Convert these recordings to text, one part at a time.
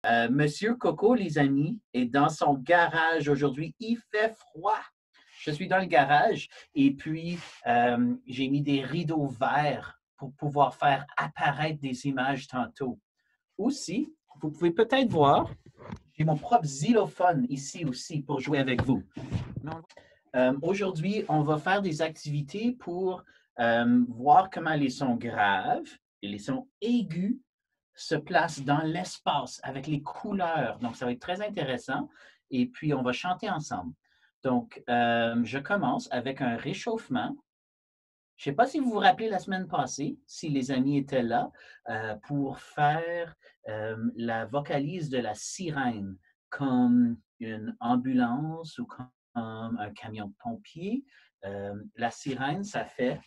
Monsieur Coco, les amis, est dans son garage aujourd'hui. Il fait froid. Je suis dans le garage et puis j'ai mis des rideaux verts pour pouvoir faire apparaître des images tantôt. Aussi, vous pouvez peut-être voir, j'ai mon propre xylophone ici aussi pour jouer avec vous. Aujourd'hui, on va faire des activités pour voir comment les sons graves et les sons aigus se placent dans l'espace avec les couleurs. Donc, ça va être très intéressant. Et puis, on va chanter ensemble. Donc, je commence avec un réchauffement. Je ne sais pas si vous vous rappelez la semaine passée, si les amis étaient là, pour faire la vocalise de la sirène, comme une ambulance ou comme un camion de pompier. La sirène, ça fait...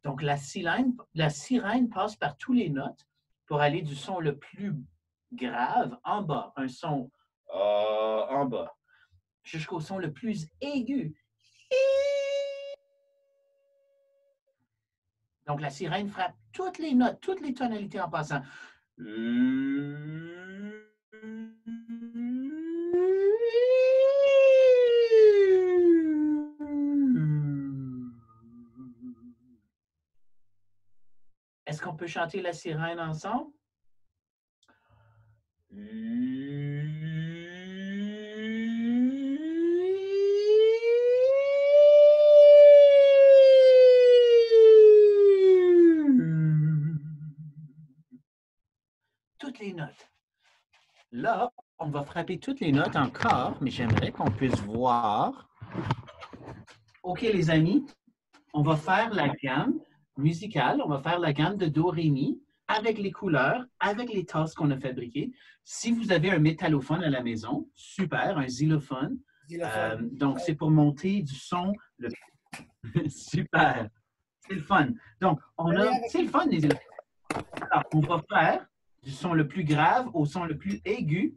Donc, la sirène passe par tous les notes pour aller du son le plus grave en bas, un son en bas, jusqu'au son le plus aigu. Donc, la sirène frappe toutes les notes, toutes les tonalités en passant. Est-ce qu'on peut chanter la sirène ensemble? Toutes les notes. Là, on va frapper toutes les notes encore, mais j'aimerais qu'on puisse voir. OK, les amis, on va faire la gamme musicale, on va faire la gamme de Do, Ré, Mi avec les couleurs, avec les tasses qu'on a fabriquées. Si vous avez un métallophone à la maison, super, un xylophone. Donc, c'est pour monter du son. Super, c'est le fun. Donc, c'est le fun, les xylophones. Alors, on va faire du son le plus grave au son le plus aigu.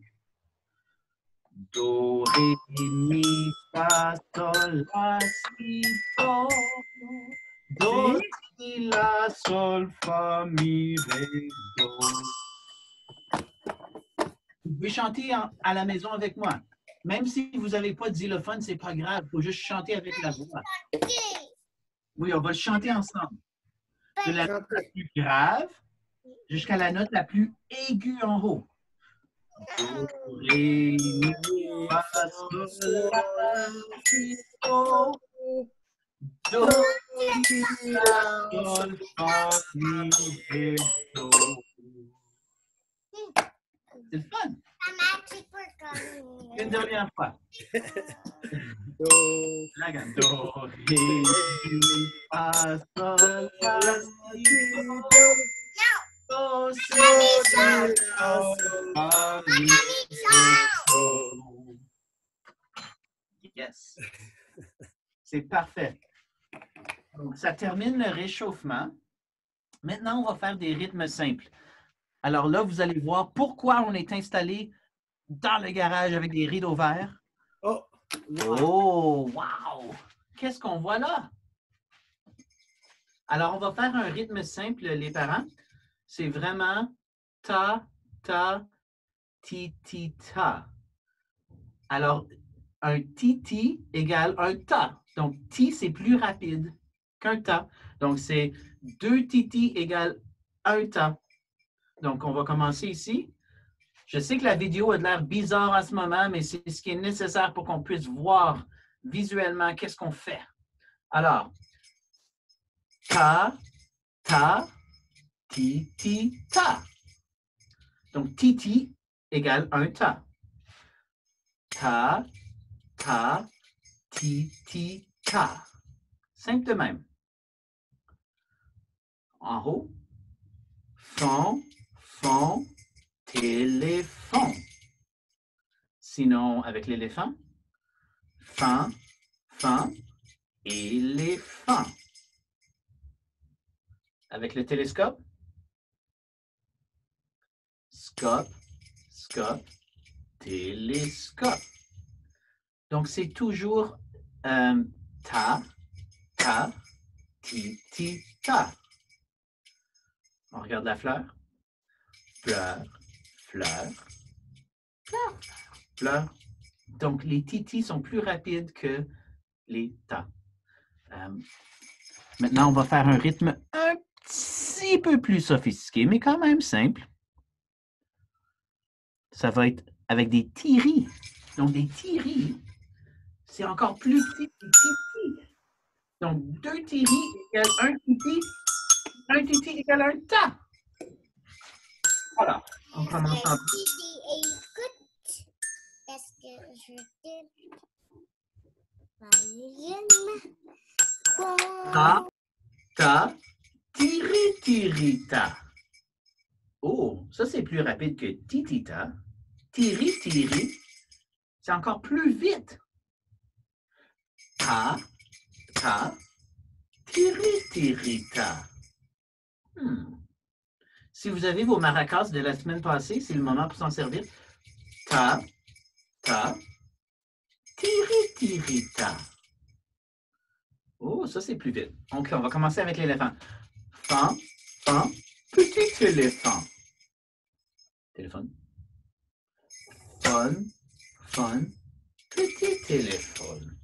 Do, Ré, Mi, Fa, Sol, La, Si, Do. Do, Si, La, Sol, Fa, Mi, Ré, Do. Vous pouvez chanter à la maison avec moi. Même si vous n'avez pas de xylophone, ce n'est pas grave. Il faut juste chanter avec la voix. Oui, on va le chanter ensemble. De la note la plus grave jusqu'à la note la plus aiguë en haut. Do, Ré, Mi, Fa, Sol, La, Si, Do. Do, Si, La, Sol, Fa, Mi, Ré, Do. C'est le fun. Une dernière fois. La gamme. Do, Ré, Mi, Fa, Sol, La, Si, Do. Do, Si, La, Sol, Fa, Mi, Ré, Do. Yes. C'est parfait. Donc, ça termine le réchauffement. Maintenant, on va faire des rythmes simples. Alors là, vous allez voir pourquoi on est installé dans le garage avec des rideaux verts. Oh, oh wow! Qu'est-ce qu'on voit là? Alors, on va faire un rythme simple, les parents. C'est vraiment ta, ta, ti, ti, ta. Alors, un ti-ti égale un ta. Donc, ti, c'est plus rapide qu'un ta. Donc, c'est 2 ti-ti égale un ta. Donc, on va commencer ici. Je sais que la vidéo a de l'air bizarre en ce moment, mais c'est ce qui est nécessaire pour qu'on puisse voir visuellement qu'est-ce qu'on fait. Alors, ta, ta, ti, ti, ta. Donc, ti, ti égale un ta. Ta, ta, ti, ti, ta. Simple de même. En haut, fond, fond, téléphone. Sinon, avec l'éléphant, fin, fin, éléphant. Avec le télescope, scope, scope, télescope. Donc, c'est toujours ta, ta, ti, ta. On regarde la fleur. Fleur, fleur, fleur, fleur. Donc, les titis sont plus rapides que les ta. Maintenant, on va faire un rythme un petit peu plus sophistiqué, mais quand même simple. Ça va être avec des tiris. Donc, des tiris, c'est encore plus petit que des titis. Donc, 2 tiris égale 1 titi égale 1 ta. Voilà. On commence en parce que je ta, ta, tiri, ta. Oh, ça c'est plus rapide que titita. Tiri, c'est encore plus vite. Ta, ta, tiri, ta. Si vous avez vos maracas de la semaine passée, c'est le moment pour s'en servir. Ta, ta, tiri, ta. Oh, ça c'est plus vite. Donc, on va commencer avec l'éléphant. Fan, fan, petit éléphant. Téléphone. Fun, fun, petit téléphone.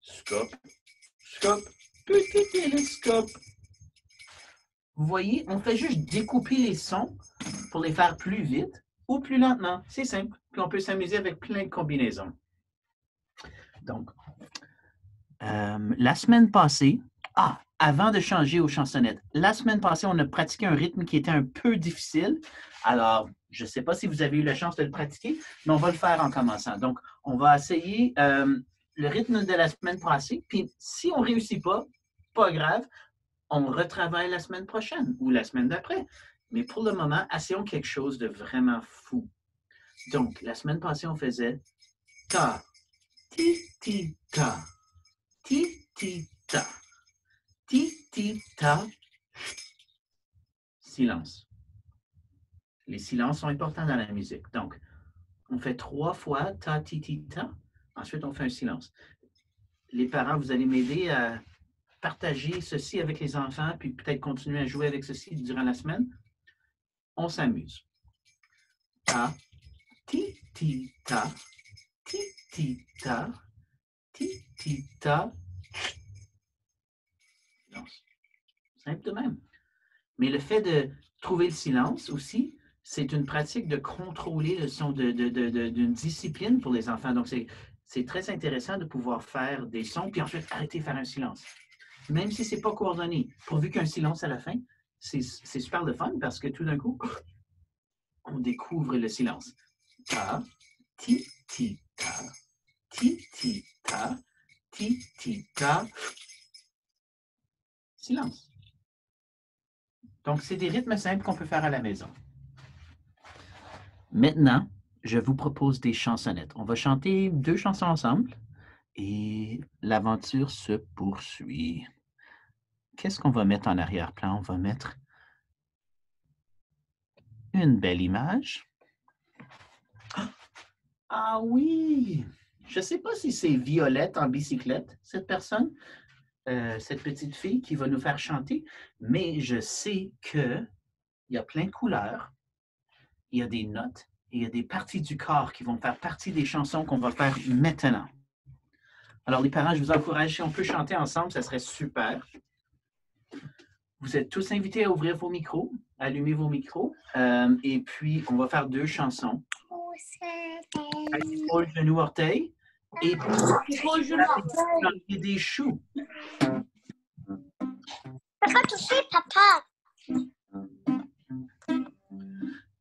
Scope, scope, petit télescope. Vous voyez, on fait juste découper les sons pour les faire plus vite ou plus lentement. C'est simple. Puis on peut s'amuser avec plein de combinaisons. Donc, la semaine passée, avant de changer aux chansonnettes, la semaine passée, on a pratiqué un rythme qui était un peu difficile. Alors, je ne sais pas si vous avez eu la chance de le pratiquer, mais on va le faire en commençant. Donc, on va essayer le rythme de la semaine passée. Puis, si on ne réussit pas, pas grave, on retravaille la semaine prochaine ou la semaine d'après. Mais pour le moment, essayons quelque chose de vraiment fou. Donc, la semaine passée, on faisait ta, ti, ti, ta, ti, ti, ta, ti, ti, ta. Silence. Les silences sont importants dans la musique. Donc, on fait 3 fois ta, ti, ti, ta. Ensuite, on fait un silence. Les parents, vous allez m'aider à partager ceci avec les enfants, puis peut-être continuer à jouer avec ceci durant la semaine. On s'amuse. Ta, ti, ti, ta, ti, ti, ta, ti, ti, ta. Silence. Simple de même. Mais le fait de trouver le silence aussi, c'est une pratique de contrôler le son d'une discipline pour les enfants. Donc, c'est très intéressant de pouvoir faire des sons, puis ensuite arrêter de faire un silence. Même si ce n'est pas coordonné, pourvu qu'un silence à la fin, c'est super le fun parce que tout d'un coup, on découvre le silence. Ta, ti, ti, ta, ti, ti, ta, ti, ti, ta. Silence. Donc, c'est des rythmes simples qu'on peut faire à la maison. Maintenant, je vous propose des chansonnettes. On va chanter 2 chansons ensemble et l'aventure se poursuit. Qu'est-ce qu'on va mettre en arrière-plan? On va mettre une belle image. Ah oui! Je ne sais pas si c'est Violette en bicyclette, cette personne, cette petite fille qui va nous faire chanter, mais je sais qu'il y a plein de couleurs, il y a des notes, et il y a des parties du corps qui vont faire partie des chansons qu'on va faire maintenant. Alors, les parents, je vous encourage, si on peut chanter ensemble, ça serait super. Vous êtes tous invités à ouvrir vos micros, allumer vos micros, et puis on va faire 2 chansons. Épaule, genou, orteil. Et puis, chanter des choux. T'as pas touché, papa.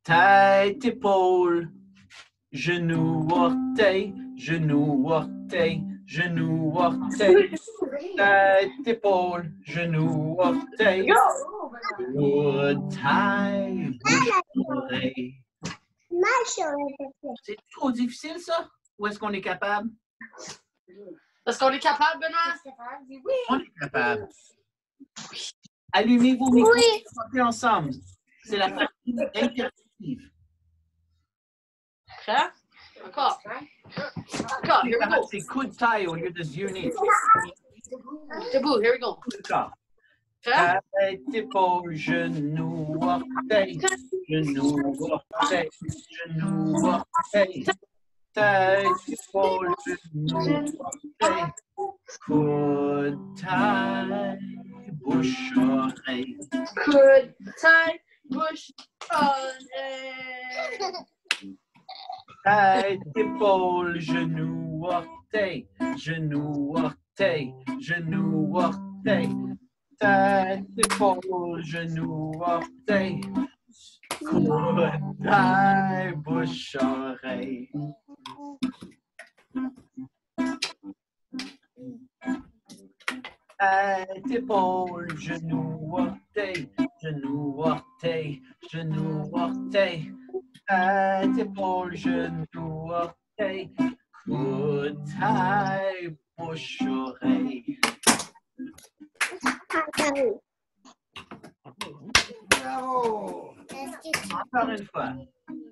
Tête, épaule, genou, orteil, genou, orteil, genou, orteil. Tête, épaule, genou, orteil. Taille, bouche, oreille. C'est trop difficile, ça? Ou est-ce qu'on est capable? Est-ce qu'on est capable, Benoît? Oui. On est capable. Allumez vos micros et chantez ensemble. C'est la partie interactive. Prêt? Encore. les here we parents, go. c'est coup de taille au lieu de yeux nez. Taboo, here we go. D'accord. Prêt? Tête, épaule, genou, orteil, genou, orteil, genou, orteil. Tête, épaule, genou, orteil, coude, taille, bouche, oreille. Good. Time. Push. Oreille. Tête, épaule, genou, orteil, genou, orteil, genou, orteil. Tête, épaule, genou, orteil, coude, taille, bouche, oreille. Tête, épaule, genou, orteil, genou, orteil, genou, orteil. Tête, épaule, genou, orteil, coude, taille, bouche, oreille. Bravo! Encore une fois,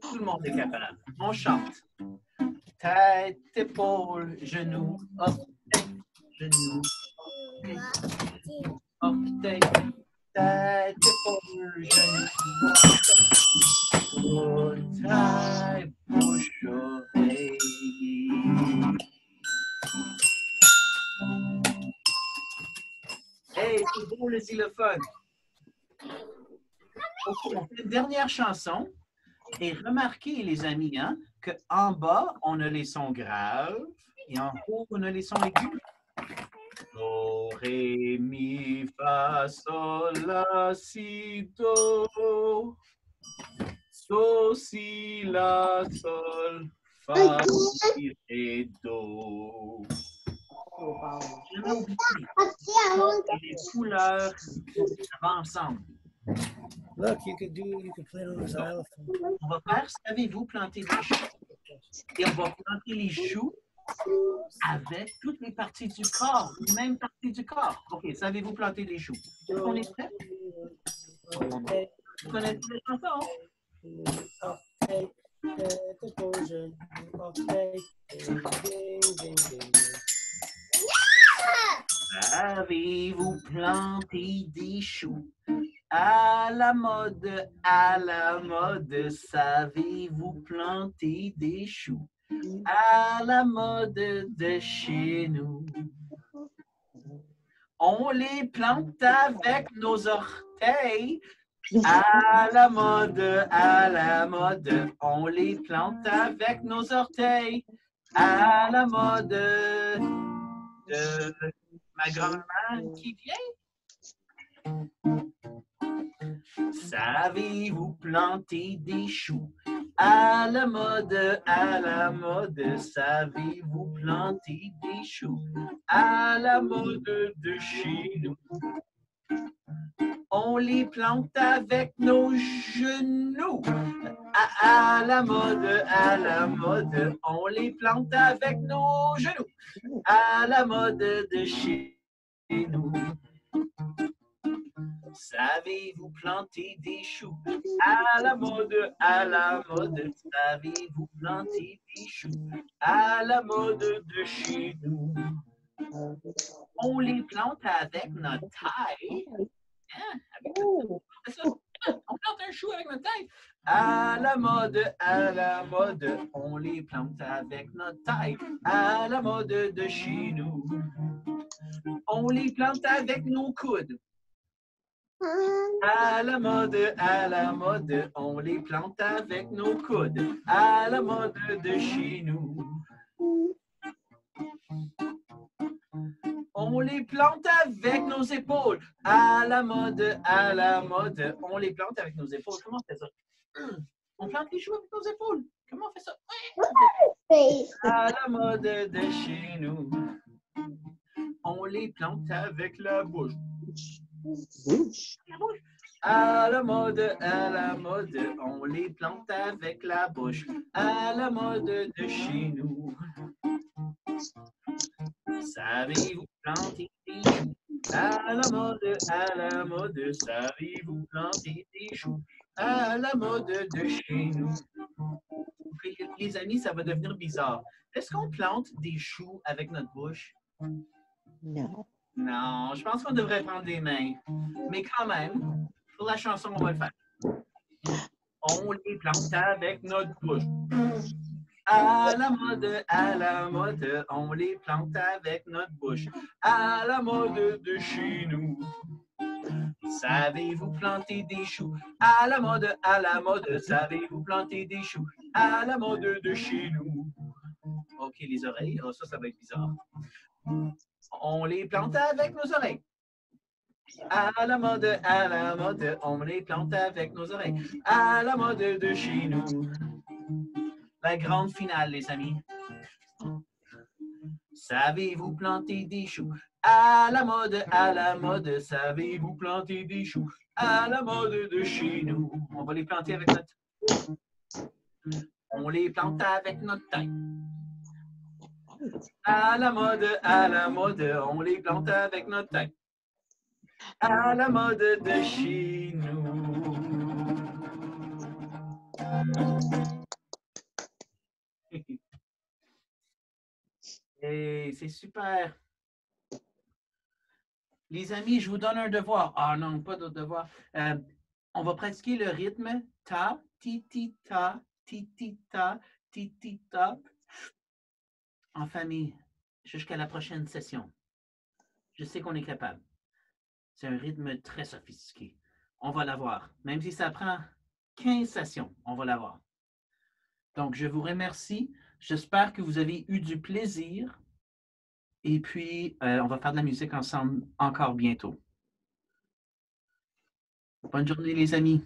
tout le monde est capable. On chante. Tête, épaule, genou, orteil, genou, orteil. Tête, épaule, genou, orteil, coude, taille, bouche, oreille. Hey, c'est beau le xylophone. OK, on fait une dernière chanson. Et remarquez, les amis, hein, qu'en bas, on a les sons graves et en haut, on a les sons aigus. Do, ré, mi, fa, sol, la, si, do. So, si, la, sol, fa, si, ré, do. Jamais oublié. Et les couleurs vont ensemble. Look, you could play it on the xylophone. On va faire, savez-vous, planter des choux. Et on va planter les choux avec toutes les parties du corps, les mêmes parties du corps. OK, savez-vous planter les choux? Est-ce qu'on est prêt? Vous connaissez les chansons? Orteil, tête, épaule, genou, orteil, ding, ding, ding, ding. Savez-vous planter des choux? À la mode, à la mode, savez-vous planter des choux? À la mode de chez nous. On les plante avec nos orteils. À la mode, on les plante avec nos orteils. À la mode de ma grand-mère qui vient. Savez-vous planter des choux? À la mode, savez-vous planter des choux? À la mode de chez nous. On les plante avec nos genoux. À la mode, on les plante avec nos genoux. À la mode de chez nous. Savez-vous planter des choux? À la mode, savez-vous planter des choux? À la mode de chez nous. On les plante avec notre taille. Hein? Avec notre... On plante un chou avec notre taille. À la mode, on les plante avec notre taille. À la mode de chez nous. On les plante avec nos coudes. À la mode, on les plante avec nos coudes. À la mode de chez nous. On les plante avec nos épaules. À la mode, on les plante avec nos épaules. Comment on fait ça? On plante les choux avec nos épaules. Comment on fait ça? À la mode de chez nous. On les plante avec la bouche. À la mode, on les plante avec la bouche. À la mode de chez nous. Savez-vous planter des choux? À la mode, savez-vous planter des choux? À la mode de chez nous. Vous Les amis, ça va devenir bizarre. Est-ce qu'on plante des choux avec notre bouche? Non. Non, je pense qu'on devrait prendre des mains. Mais quand même, pour la chanson, on va le faire. On les plante avec notre bouche. À la mode, on les plante avec notre bouche. À la mode de chez nous. Savez-vous planter des choux? À la mode, savez-vous planter des choux? À la mode de chez nous. OK, les oreilles. Oh, ça va être bizarre. On les plante avec nos oreilles. À la mode, on les plante avec nos oreilles. À la mode de chez nous. La grande finale, les amis. Savez-vous planter des choux? À la mode, savez-vous planter des choux? À la mode de chez nous. On va les planter avec notre... On les plante avec notre tête. À la mode, on les plante avec notre tête. À la mode de chez nous. Hey, c'est super. Les amis, je vous donne un devoir. Ah non, pas d'autre devoir. On va pratiquer le rythme. Ta, ti, ti, ta, ti, ti, ta, ti, ti, ta. En famille, jusqu'à la prochaine session. Je sais qu'on est capable. C'est un rythme très sophistiqué. On va l'avoir. Même si ça prend 15 sessions, on va l'avoir. Donc, je vous remercie. J'espère que vous avez eu du plaisir. Et puis, on va faire de la musique ensemble encore bientôt. Bonne journée, les amis.